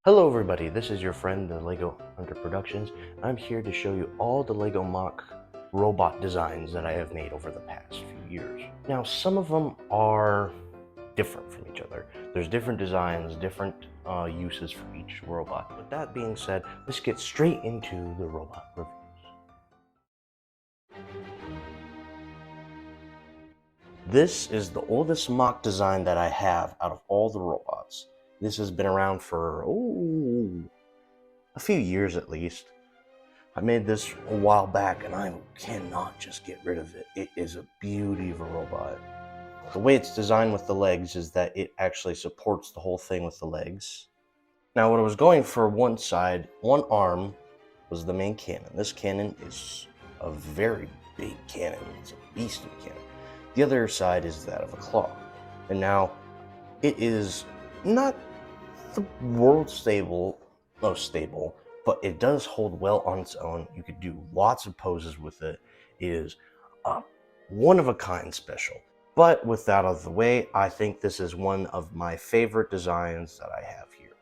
Hello everybody, this is your friend the Lego Hunter Productions. I'm here to show you all the Lego MOC robot designs that I have made over the past few years. Now some of them are different from each other. There's different designs, different uses for each robot. With that being said, let's get straight into the robot reviews. This is the oldest MOC design that I have out of all the robots. This has been around for, a few years at least. I made this a while back and I cannot just get rid of it. It is a beauty of a robot. The way it's designed with the legs is that it actually supports the whole thing with the legs. Now what I was going for one side, one arm was the main cannon. This cannon is a very big cannon. It's a beast of a cannon. The other side is that of a claw. And now it is not the most stable, but it does hold well on its own. You could do lots of poses with it. It is a one-of-a-kind special. But with that out of the way, I think this is one of my favorite designs that I have here.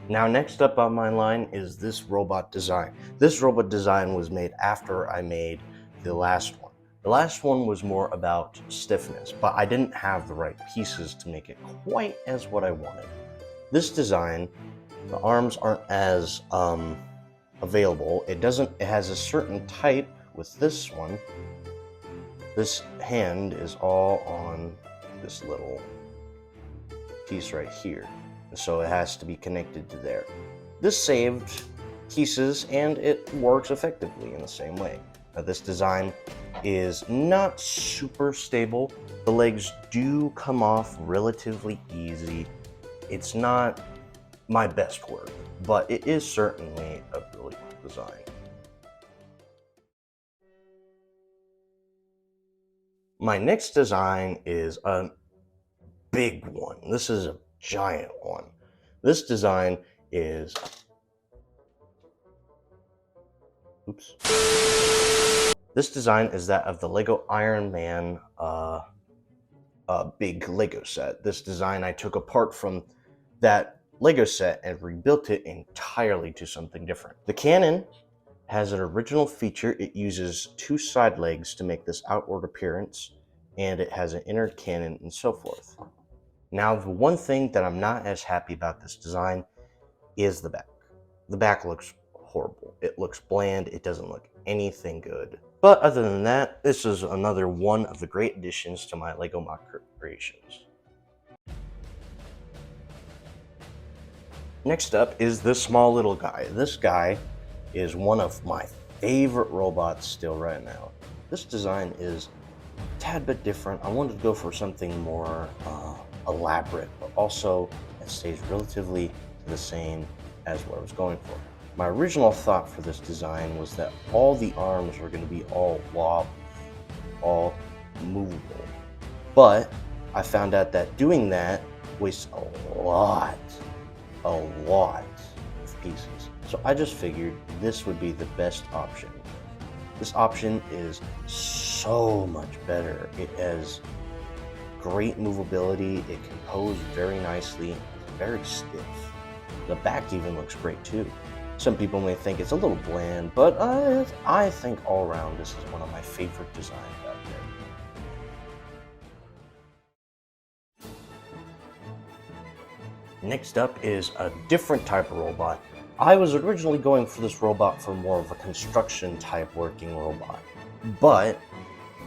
Now next up on my line is this robot design. This robot design was made after I made the last one. The last one was more about stiffness, but I didn't have the right pieces to make it quite as what I wanted. This design, the arms aren't as available. It has a certain type with this one. This hand is all on this little piece right here. So it has to be connected to there. This saved pieces and it works effectively in the same way. Now this design is not super stable. The legs do come off relatively easy. It's not my best work, but it is certainly a really cool design. My next design is a big one. This is a giant one. This design is, This design is that of the Lego Iron Man big Lego set. This design I took apart from that Lego set and rebuilt it entirely to something different. The cannon has an original feature. It uses two side legs to make this outward appearance, and it has an inner cannon and so forth. Now, the one thing that I'm not as happy about this design is the back. The back looks horrible. It looks bland. It doesn't look anything good. But other than that, this is another one of the great additions to my Lego MOC creations. Next up is this small little guy. This guy is one of my favorite robots still right now. This design is a tad bit different. I wanted to go for something more elaborate, but also it stays relatively the same as what I was going for. My original thought for this design was that all the arms were going to be all movable. But I found out that doing that wastes a lot of pieces. So I just figured this would be the best option. This option is so much better. It has great movability. It can pose very nicely. It's very stiff. The back even looks great too. Some people may think it's a little bland, but I think all around this is one of my favorite designs out there. Next up is a different type of robot. I was originally going for this robot for more of a construction type working robot, but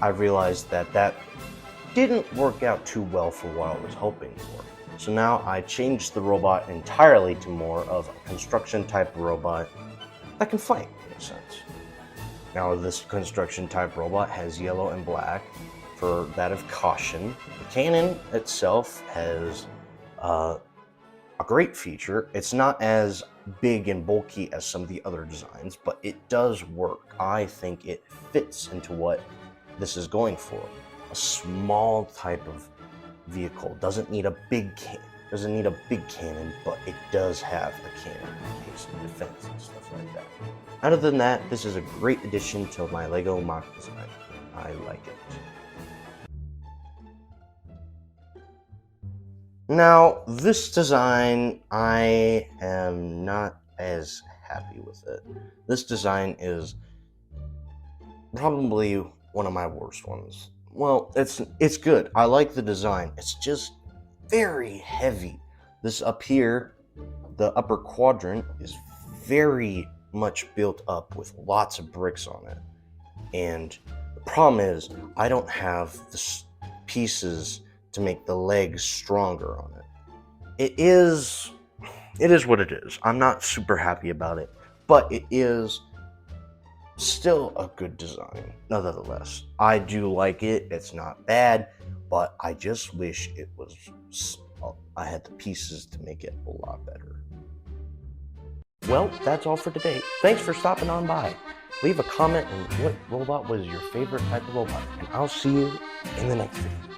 I realized that that didn't work out too well for what I was hoping for. So now I changed the robot entirely to more of a construction type robot that can fight, in a sense. Now this construction type robot has yellow and black for that of caution. The cannon itself has a great feature. It's not as big and bulky as some of the other designs, but it does work. I think it fits into what this is going for. A small type of vehicle doesn't need a big cannon, but it does have a cannon in case of defense and stuff like that. Other than that, this is a great addition to my Lego MOC design. I like it. Now, this design, I am not as happy with it. This design is probably one of my worst ones. Well, it's good. I like the design. It's just very heavy. This up here, the upper quadrant, is very much built up with lots of bricks on it. And the problem is, I don't have the pieces to make the legs stronger on it. It is what it is. I'm not super happy about it, but it is still a good design, nonetheless. I do like it. It's not bad, but I just wish it was, I had the pieces to make it a lot better. Well, that's all for today. Thanks for stopping on by. Leave a comment on what robot was your favorite type of robot, and I'll see you in the next video.